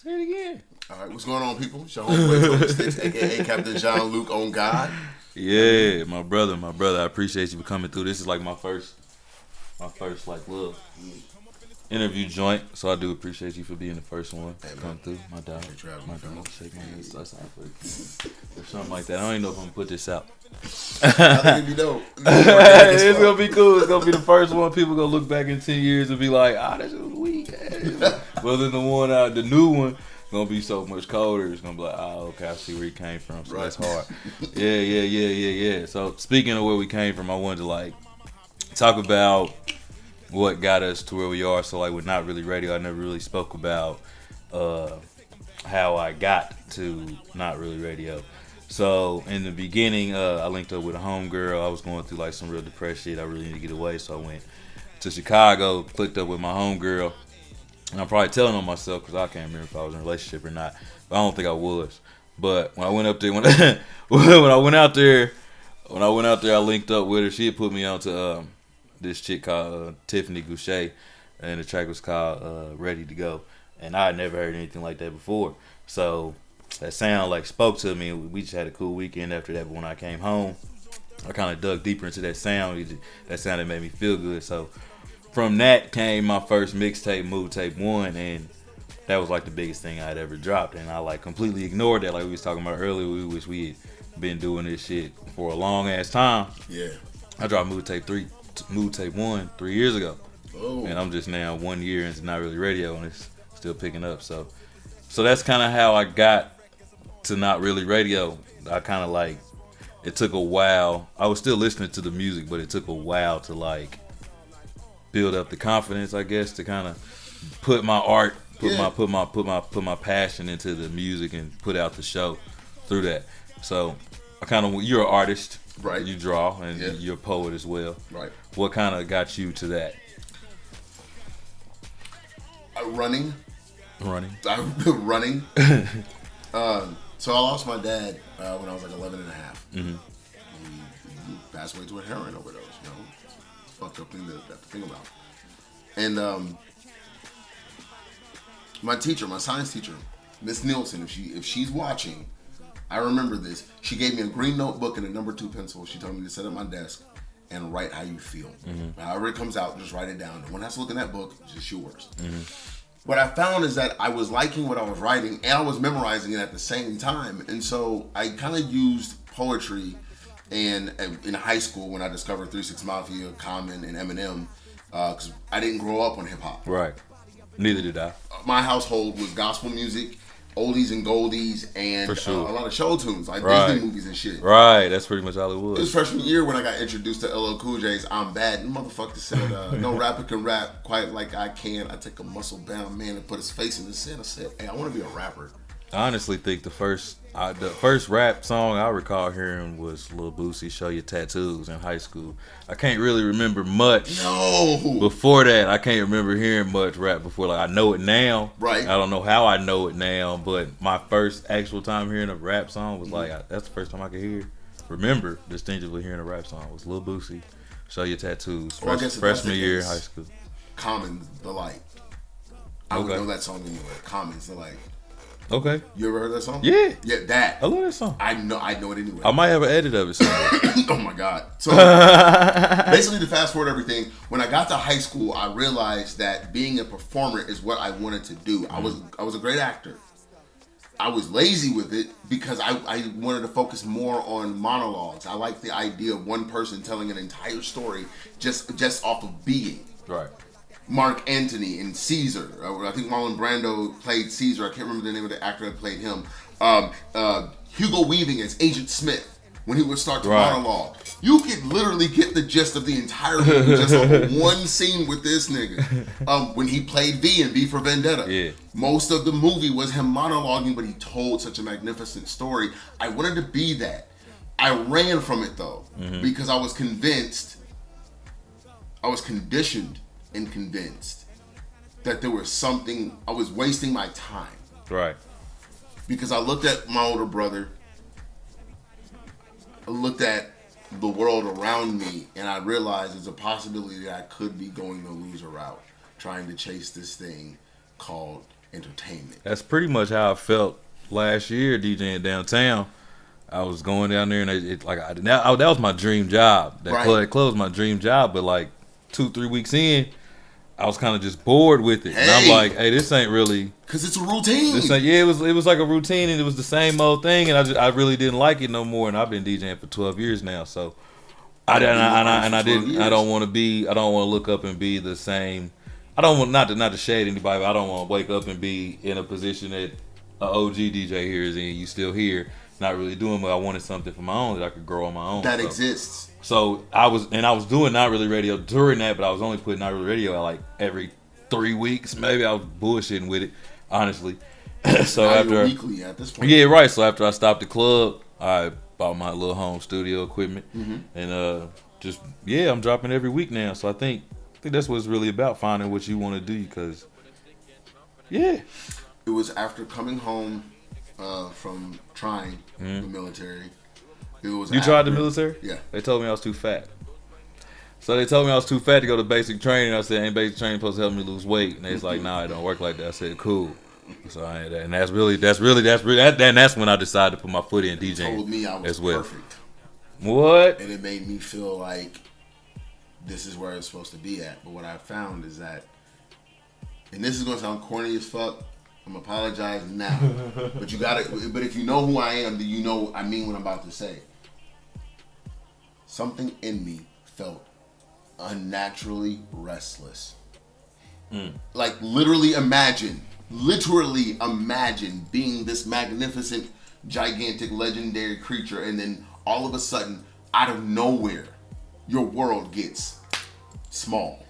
Say it again. All right, what's going on, people? It's your homeboy Tony Styxx, a.k.a. Captain Jean-Luc on God. Yeah, my brother. I appreciate you for coming through. This is like my first like little interview joint. So I do appreciate you for being the first one to come through. My dog. Shake my hand. Or something like that. I don't even know if I'm gonna put this out. I think it'd be dope. It's gonna be cool. It's gonna be the first one. People gonna look back in 10 years and be like, that shit was weak. Well, then the new one, gonna be so much colder. It's gonna be like, okay, I see where he came from. So that's hard. Yeah. So speaking of where we came from, I wanted to like talk about what got us to where we are. So like with Not Really Radio, I never really spoke about how I got to Not Really Radio. So in the beginning, I linked up with a homegirl. I was going through like some real depressed shit. I really need to get away, so I went to Chicago, clicked up with my homegirl. And I'm probably telling on myself because I can't remember if I was in a relationship or not. But I don't think I was. But when I went up there, when I went out there, I linked up with her. She had put me on to this chick called Tiffany Goucher, and the track was called Ready to Go. And I had never heard anything like that before. So that sound like spoke to me. We just had a cool weekend after that. But when I came home, I kind of dug deeper into that sound. That sound that made me feel good. So from that came my first mixtape, Move Tape 1, and that was like the biggest thing I'd ever dropped. And I like completely ignored that. Like we was talking about earlier, we wish we had been doing this shit for a long ass time. Yeah. I dropped Move Tape 1 3 years ago. Oh. And I'm just now 1 year into Not Really Radio, and it's still picking up. So that's kind of how I got to Not Really Radio. I kind of like, it took a while. I was still listening to the music, but it took a while to like build up the confidence, I guess, to kind of put my art, put my passion into the music and put out the show through that. So you're an artist, right? You draw, and you're a poet as well, right? What kind of got you to that? Running. So I lost my dad when I was like 11 and a half. Mm-hmm. He passed away to a heroin overdose. You know, it's a fucked up thing to think about. And my teacher, my science teacher, Miss Nielsen, if she's watching, I remember this. She gave me a green notebook and a number 2 pencil. She told me to sit at my desk and write how you feel. Mm-hmm. However it comes out, just write it down. No one has to look in that book. It's just yours. Mm-hmm. What I found is that I was liking what I was writing and I was memorizing it at the same time. And so I kind of used poetry and in high school when I discovered 3 6 Mafia, Common, and Eminem, because I didn't grow up on hip hop. Right. Neither did I. My household was gospel music, oldies and goldies, and For sure. A lot of show tunes, like Disney movies and shit. Right, that's pretty much all it was. It was freshman year when I got introduced to LL Cool J's I'm Bad. And motherfucker said, no rapper can rap quite like I can. I take a muscle-bound man and put his face in the sand. I said, hey, I want to be a rapper. I honestly think the first rap song I recall hearing was Lil Boosie, Show Your Tattoos, in high school. I can't really remember much. No. Before that, I can't remember hearing much rap before. Like, I know it now. Right. I don't know how I know it now, but my first actual time hearing a rap song was like, that's the first time I could remember distinctively hearing a rap song was Lil Boosie, Show Your Tattoos, freshman year in high school. Common, The Light. I would know that song anyway. Common's The Light. Okay. You ever heard that song? Yeah. Yeah, that. I love that song. I know it anyway. I might have an edit of it somewhere. Oh my God. So basically to fast forward everything, when I got to high school, I realized that being a performer is what I wanted to do. Mm-hmm. I was a great actor. I was lazy with it because I wanted to focus more on monologues. I like the idea of one person telling an entire story just off of being. Right. Mark Antony in Caesar. I think Marlon Brando played Caesar. I can't remember the name of the actor that played him. Hugo Weaving as Agent Smith when he would start to monologue. You could literally get the gist of the entire movie just off one scene with this nigga. When he played V in V for Vendetta. Yeah. Most of the movie was him monologuing, but he told such a magnificent story. I wanted to be that. I ran from it though, because I was convinced, I was conditioned and convinced that there was something, I was wasting my time. Right. Because I looked at my older brother, I looked at the world around me, and I realized there's a possibility that I could be going the loser route, trying to chase this thing called entertainment. That's pretty much how I felt last year DJing downtown. I was going down there and that was my dream job. That club was my dream job, but like 2-3 weeks in, I was kind of just bored with it. And I'm like, hey, this ain't really, because it's a routine. It was like a routine, and it was the same old thing, and I really didn't like it no more. And I've been DJing for 12 years now, so I don't want to look up and be the same. I don't want not to shade anybody, but I don't want to wake up and be in a position that an OG DJ here is in. You still here, not really doing, but I wanted something for my own that I could grow on my own. That exists. So I was doing Not Really Radio during that, but I was only putting Not Really Radio out like every 3 weeks. Maybe I was bullshitting with it, honestly. So now after you're weekly at this point. Yeah, right. So after I stopped the club, I bought my little home studio equipment, and I'm dropping every week now. So I think that's what it's really about, finding what you want to do, because it was after coming home from trying the military. You tried the military? Yeah. They told me I was too fat. So they told me I was too fat to go to basic training. I said, ain't basic training supposed to help me lose weight? And they was like, nah, it don't work like that. I said, cool. So and that's when I decided to put my foot in DJing. Told me I was perfect. What? And it made me feel like this is where it's supposed to be at. But what I found is that, and this is gonna sound corny as fuck, I'm apologizing now. But if you know who I am, then you know I mean what I'm about to say. Something in me felt unnaturally restless. Like literally imagine being this magnificent, gigantic, legendary creature, and then all of a sudden, out of nowhere, your world gets small.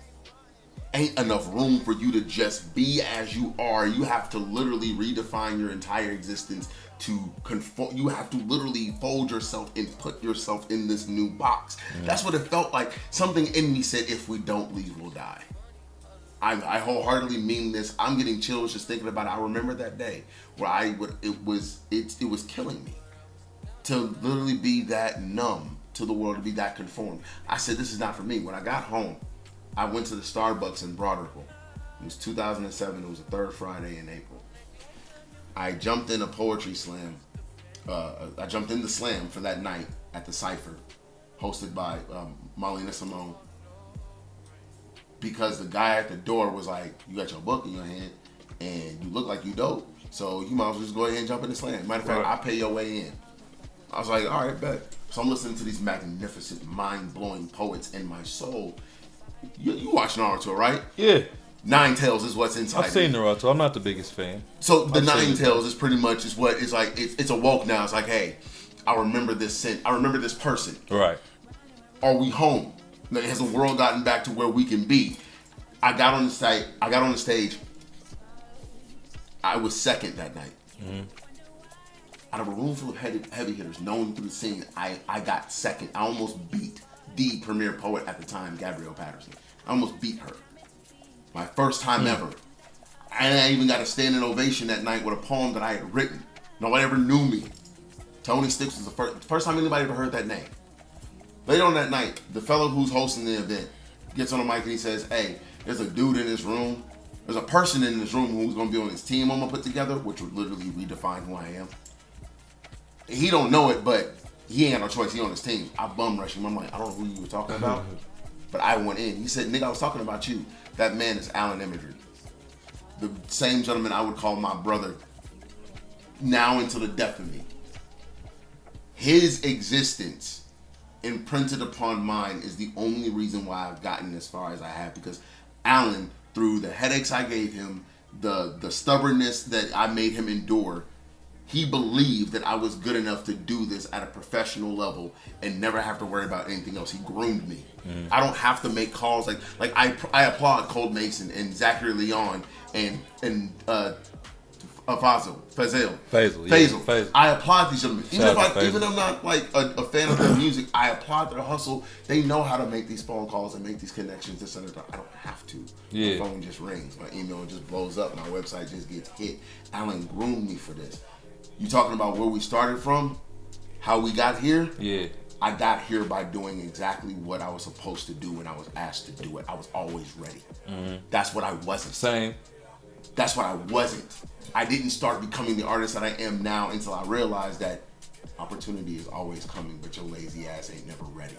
Ain't enough room for you to just be as you are. You have to literally redefine your entire existence to conform. You have to literally fold yourself and put yourself in this new box. That's what it felt like. Something in me said, if we don't leave, we'll die. I wholeheartedly mean this. I'm getting chills just thinking about it. I remember that day where it was killing me to literally be that numb to the world, to be that conformed. I said, this is not for me. When I got home, I went to the Starbucks in Broderville. It was 2007. It was the third Friday in April. I jumped in a poetry slam. I jumped in the slam for that night at the Cypher, hosted by Marlena Simone. Because the guy at the door was like, you got your book in your hand, and you look like you dope, so you might as well just go ahead and jump in the slam. Matter of fact, I'll pay your way in. I was like, all right, bet. So I'm listening to these magnificent, mind-blowing poets in my soul. You watch Naruto, right? Yeah. Nine Tails is what's inside. I've seen Naruto. I'm not the biggest fan. So the Nine Tails is pretty much is what it's like. It's awoke now. It's like, hey, I remember this scent. I remember this person. Right. Are we home? Has the world gotten back to where we can be? I got on the stage. I was second that night. Out of a room full of heavy hitters, known through the scene, I got second. I almost beat the premier poet at the time, Gabrielle Patterson. I almost beat her. My first time ever. And I even got a standing ovation that night with a poem that I had written. Nobody ever knew me. Tony Styxx was the first time anybody ever heard that name. Later on that night, the fellow who's hosting the event gets on the mic and he says, hey, there's a dude in this room. There's a person in this room who's going to be on this team I'm going to put together, which would literally redefine who I am. He don't know it, but he ain't got no choice. He on his team. I bum rush him. I'm like, I don't know who you were talking about. But I went in. He said, nigga, I was talking about you. That man is Alan Imagery. The same gentleman I would call my brother now until the death of me. His existence imprinted upon mine is the only reason why I've gotten as far as I have, because Alan, through the headaches I gave him, the stubbornness that I made him endure, he believed that I was good enough to do this at a professional level and never have to worry about anything else. He groomed me. I don't have to make calls like I applaud Cold Mason and Zachary Leon and Faisal. I applaud these gentlemen. Even if I'm not like a fan of their music, I applaud their hustle. They know how to make these phone calls and make these connections. This and that. I don't have to. My phone just rings. My email just blows up. My website just gets hit. Alan groomed me for this. You talking about where we started from? How we got here? Yeah. I got here by doing exactly what I was supposed to do when I was asked to do it. I was always ready. That's what I wasn't. Same. That's what I wasn't. I didn't start becoming the artist that I am now until I realized that opportunity is always coming, but your lazy ass ain't never ready.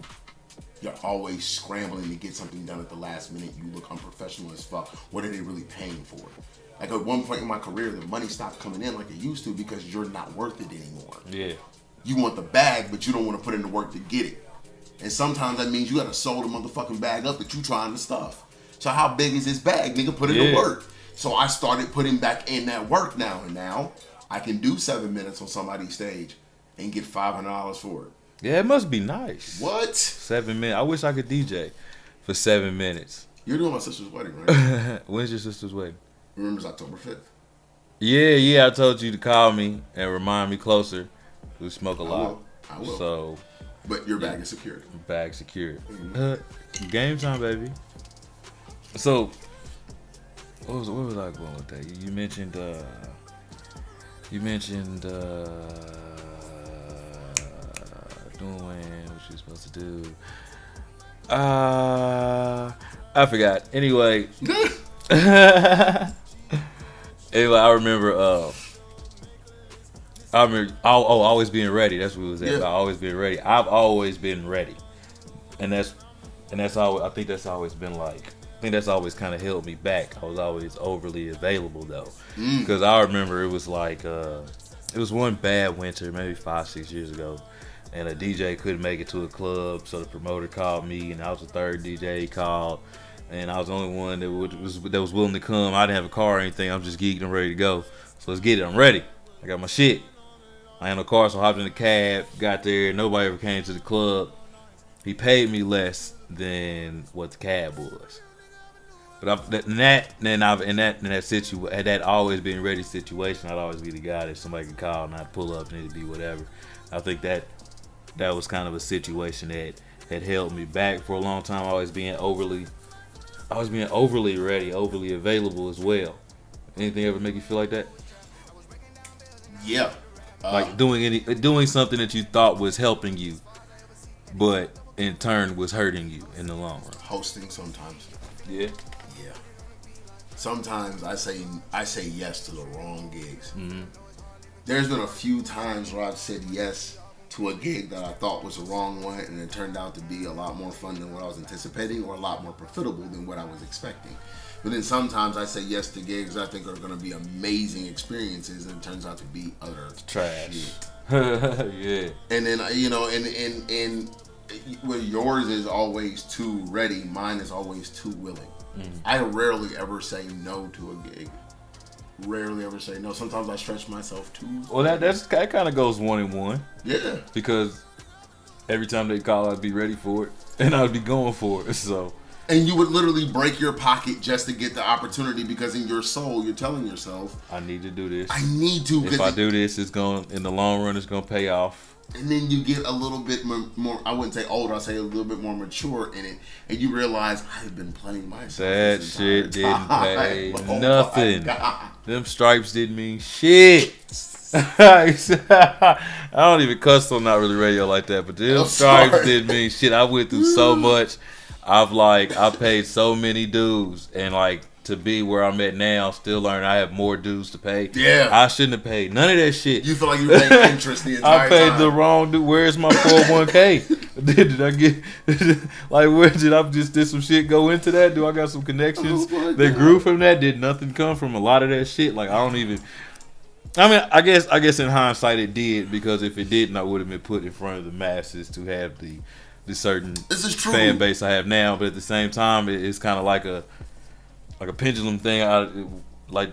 You're always scrambling to get something done at the last minute. You look unprofessional as fuck. What are they really paying for? Like at one point in my career, the money stopped coming in like it used to because you're not worth it anymore. Yeah. You want the bag, but you don't want to put in the work to get it. And sometimes that means you gotta sew the motherfucking bag up that you trying to stuff. So how big is this bag? Nigga, put in the work. So I started putting back in that work now. And now I can do 7 minutes on somebody's stage and get $500 for it. Yeah, it must be nice. What? 7 minutes. I wish I could DJ for 7 minutes. You're doing my sister's wedding, right? When's your sister's wedding? Remember, it's October 5th. Yeah. I told you to call me and remind me closer. We smoke a lot. I will. So, but your bag is secured. Bag secured. Game time, baby. So, where was I going with that? You mentioned doing what you're supposed to do. I forgot. Anyway, I remember always being ready. That's what it was at. Yeah. Always being ready. I've always been ready, and that's always. I think that's always been like. I think that's always kind of held me back. I was always overly available though, because I remember it was like it was one bad winter, maybe 5-6 years ago, and a DJ couldn't make it to a club, so the promoter called me, and I was the third DJ he called, and I was the only one that was willing to come. I didn't have a car or anything. I'm just geeked and ready to go. So let's get it. I'm ready. I got my shit. I had no car, so I hopped in the cab, got there. Nobody ever came to the club. He paid me less than what the cab was. But at that always being ready situation, I'd always be the guy that somebody could call and I'd pull up and it'd be whatever. I think that was kind of a situation that had held me back for a long time. Always being overly ready, overly available as well. Anything ever make you feel like that? Yeah. Like doing something that you thought was helping you, but in turn was hurting you in the long run. Hosting sometimes. Yeah. Yeah. Sometimes I say yes to the wrong gigs. Mm-hmm. There's been a few times where I've said yes to a gig that I thought was the wrong one, and it turned out to be a lot more fun than what I was anticipating, or a lot more profitable than what I was expecting. But then sometimes I say yes to gigs I think are going to be amazing experiences, and it turns out to be utter trash. Shit. Yeah. And then and where yours is always too ready, mine is always too willing. Mm-hmm. I rarely ever say no to a gig. Rarely ever say no. Sometimes I stretch myself too. Well, that kind of goes 1 and 1. Yeah. Because every time they call, I'd be ready for it, and I'd be going for it. So. And you would literally break your pocket just to get the opportunity, because in your soul you're telling yourself, "I need to do this. I need to. If I do this, it's going in the long run. It's going to pay off." And then you get a little bit more, I wouldn't say older, I'd say a little bit more mature in it. And you realize, I've been playing myself. That shit didn't pay nothing. Them stripes didn't mean shit. I don't even cuss on Not Really Radio like that, but them stripes didn't mean shit. I went through so much. I paid so many dues, and like, to be where I'm at now, still learning I have more dues to pay. Yeah. I shouldn't have paid none of that shit. You feel like you were paying interest the entire time. I paid the wrong dude. Where's my 401k? Did I get, like, where did some shit go into that? Do I got some connections that grew from that? Did nothing come from a lot of that shit? Like, I mean, I guess in hindsight it did, because if it didn't, I would have been put in front of the masses to have the certain fan base I have now. But at the same time, it's kind of like a pendulum thing.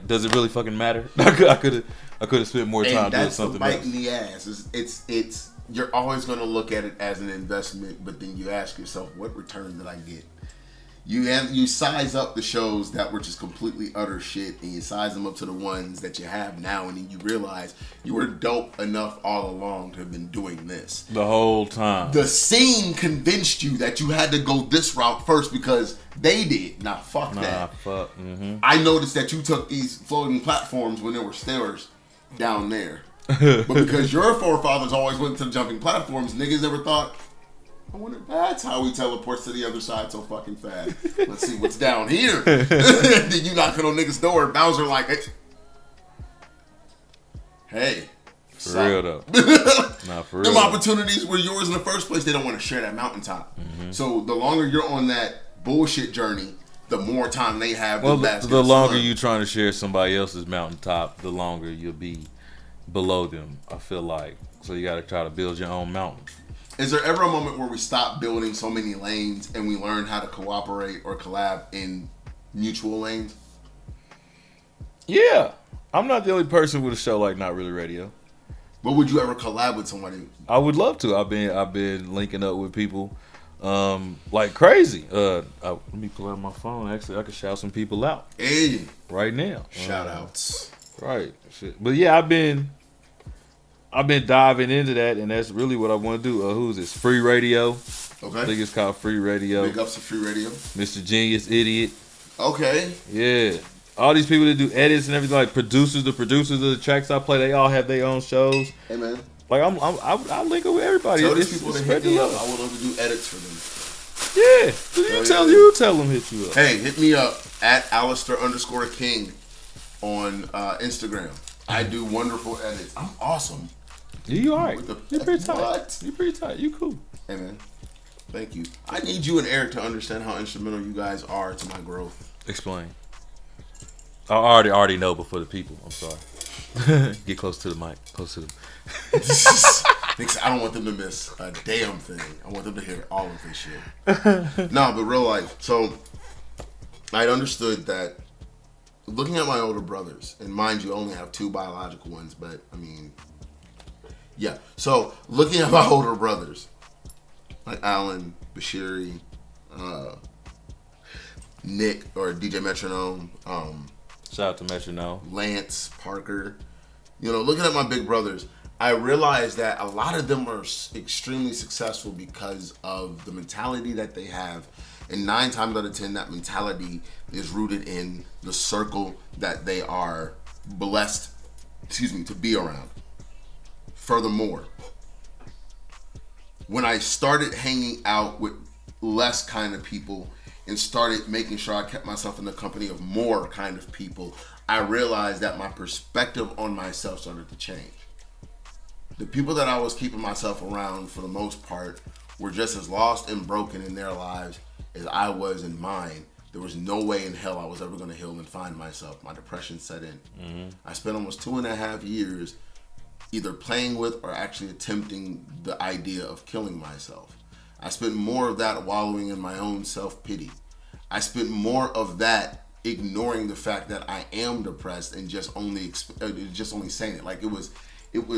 Does it really fucking matter? I could have spent more time doing something else. That's the bite in the ass. It's you're always going to look at it as an investment, but then you ask yourself, what return did I get? You size up the shows that were just completely utter shit, and you size them up to the ones that you have now, and then you realize you were dope enough all along to have been doing this the whole time. The scene convinced you that you had to go this route first because they did. Fuck that. Mm-hmm. I noticed that you took these floating platforms when there were stairs down there, but because your forefathers always went to the jumping platforms, niggas never thought, I wonder if that's how he teleports to the other side so fucking fast. Let's see what's down here. Then you knocking on niggas' door, and Bowser like, hey. For real though. Nah, for real. Them opportunities were yours in the first place. They don't want to share that mountaintop. Mm-hmm. So the longer you're on that bullshit journey, the more time they have. Well, the longer you trying to share somebody else's mountaintop, the longer you'll be below them. I feel like so you got to try to build your own mountain. Is there ever a moment where we stop building so many lanes and we learn how to cooperate or collab in mutual lanes? Yeah, I'm not the only person with a show like Not Really Radio. But would you ever collab with somebody? I would love to. I've been linking up with people like crazy. Let me pull out my phone. Actually, I could shout some people out. Hey, right now. Shout outs. Right. Shit. But yeah, I've been diving into that, and that's really what I want to do. Who's this? Free Radio. Okay. I think it's called Free Radio. Big ups to Free Radio. Mr. Genius Idiot. Okay. Yeah. All these people that do edits and everything, like the producers of the tracks I play, they all have their own shows. Hey man. Like I link up with everybody. Tell these people to hit me up. I would love to do edits for them. Yeah. So you tell them hit you up. Hey, hit me up at Alisstor_King on Instagram. I do wonderful edits. I'm awesome. Yeah, you alright. You're pretty tight. What? You're pretty tight. You cool. Hey man. Thank you. I need you and Eric to understand how instrumental you guys are to my growth. Explain. I already know, but for the people, I'm sorry. Get close to the mic. Close to them. I don't want them to miss a damn thing. I want them to hear all of this shit. No, but real life. So, I understood that looking at my older brothers, and mind you, I only have 2 biological ones, but I mean, yeah. So, looking at my older brothers, like Alan, Bashiri, Nick, or DJ Metronome, shout out to Metronome, Lance, Parker. You know, looking at my big brothers, I realized that a lot of them are extremely successful because of the mentality that they have. And 9 times out of 10, that mentality is rooted in the circle that they are blessed, to be around. Furthermore, when I started hanging out with less kind of people and started making sure I kept myself in the company of more kind of people, I realized that my perspective on myself started to change. The people that I was keeping myself around, for the most part, were just as lost and broken in their lives as I was in mine. There was no way in hell I was ever going to heal and find myself. My depression set in. Mm-hmm. I spent almost 2.5 years either playing with or actually attempting the idea of killing myself. I spent more of that wallowing in my own self-pity. I spent more of that ignoring the fact that I am depressed and just only saying it. Like it was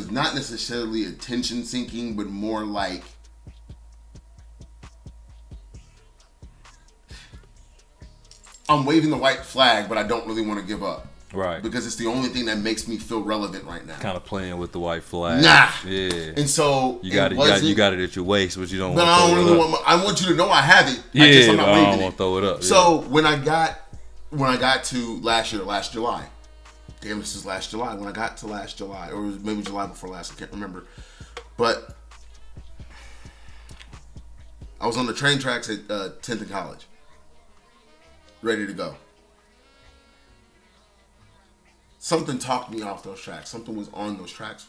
not necessarily attention seeking, but more like I'm waving the white flag, but I don't really want to give up. Right. Because it's the only thing that makes me feel relevant right now. Kind of playing with the white flag. Nah. Yeah. And so you got it at your waist, but you don't. But I don't really want. I want you to know I have it. Yeah, I'm not waving I don't want to throw it up. So when I got to last July. Damn, this is last July. When I got to last July, or it was maybe July before last, I can't remember. But I was on the train tracks at 10th and College, ready to go. Something talked me off those tracks. Something was on those tracks.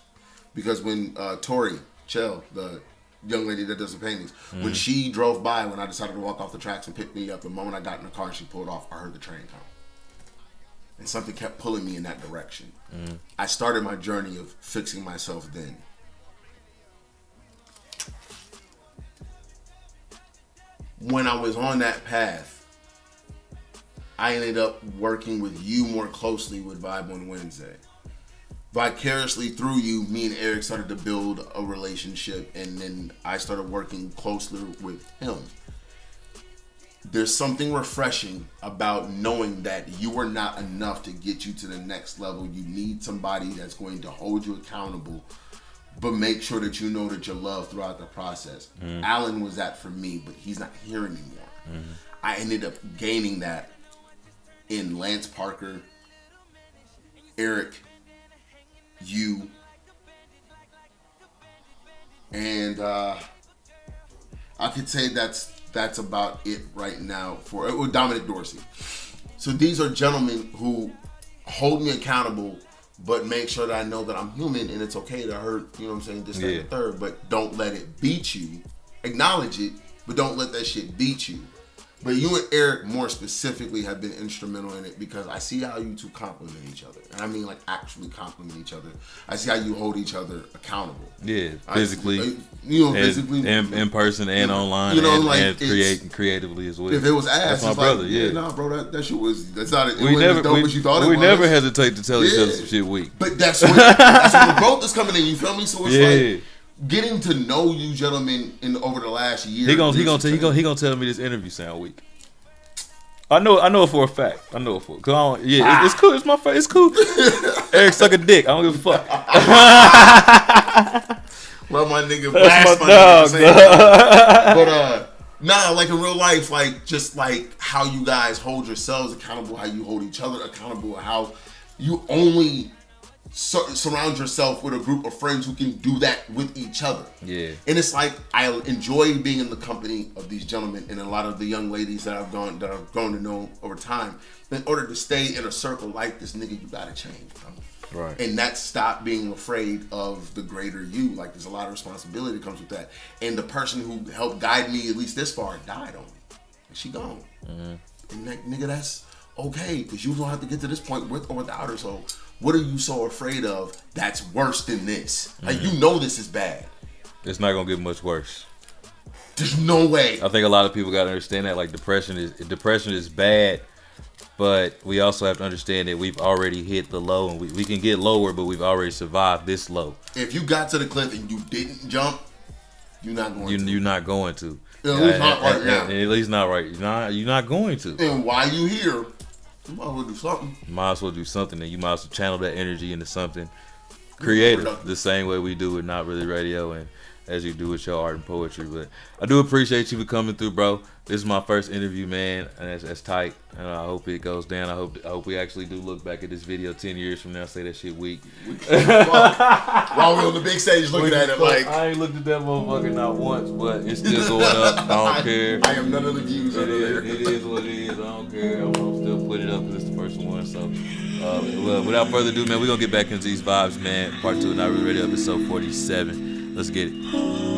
Because when Tori Chell, the young lady that does the paintings, when she drove by, when I decided to walk off the tracks and pick me up, the moment I got in the car and she pulled off, I heard the train come. And something kept pulling me in that direction. I started my journey of fixing myself then. When I was on that path, I ended up working with you more closely with Vibe on Wednesday. Vicariously through you, me and Eric started to build a relationship, and then I started working closer with him. There's something refreshing about knowing that you are not enough to get you to the next level. You need somebody that's going to hold you accountable, but make sure that you know that you're loved throughout the process. Alan was that for me, but he's not here anymore. I ended up gaining that in Lance Parker, Eric, you, and I could say that's about it right now for Dominic Dorsey. So these are gentlemen who hold me accountable, but make sure that I know that I'm human and it's okay to hurt, you know what I'm saying, this, that, and the third, but don't let it beat you. Acknowledge it, but don't let that shit beat you. But you and Eric more specifically have been instrumental in it because I see how you two complement each other. And I mean like actually complement each other. I see how you hold each other accountable. Yeah, physically. Physically. In person and online, and creating creatively as well. If it was ass, that's my brother, nah, bro, that shit was, that's not, it we wasn't never, as dope as you thought it was. We never hesitate to tell each other some shit weak. But that's where the growth is coming in, you feel me? So it's like, getting to know you gentlemen over the last year. He gonna tell me this interview sound weak. I know it for a fact. I know it for it's cool. It's my face. It's cool. Eric suck a dick. I don't give a fuck. Well, my nigga blast my dog. But nah, like in real life, like just like how you guys hold yourselves accountable, how you hold each other accountable, how you only surround yourself with a group of friends who can do that with each other. Yeah. And it's like I enjoy being in the company of these gentlemen and a lot of the young ladies that I've grown to know over time. In order to stay in a circle like this, nigga, you gotta change, bro. Right. And that stop being afraid of the greater you. Like there's a lot of responsibility that comes with that. And the person who helped guide me at least this far died on me. And she gone. Mm-hmm. And that, nigga, that's okay, because you don't have to get to this point with or without her. So what are you so afraid of that's worse than this? Like, you know this is bad. It's not going to get much worse. There's no way. I think a lot of people got to understand that. Like, depression is bad, but we also have to understand that we've already hit the low, and we can get lower, but we've already survived this low. If you got to the cliff and you didn't jump, you're not going to. You're not going to. At least not right now. At least not right. You're not going to. And while you here, you might as well do something. Might as well do something, and you might as well channel that energy into something creative, the same way we do with Not Really Radio and as you do with your art and poetry. But I do appreciate you for coming through, bro. This is my first interview, man, and that's tight. And I hope it goes down. I hope we actually do look back at this video 10 years from now and say that shit weak. While we're on the big stage looking at it like... I ain't looked at that motherfucker not once, but it's still going up. I don't care. I am none of the views under there. It is what it is. I don't care. I'm still putting it up because it's the first one. So, well, without further ado, man, we're going to get back into these vibes, man. Part 2 of Not Really Radio, episode 47. Let's get it.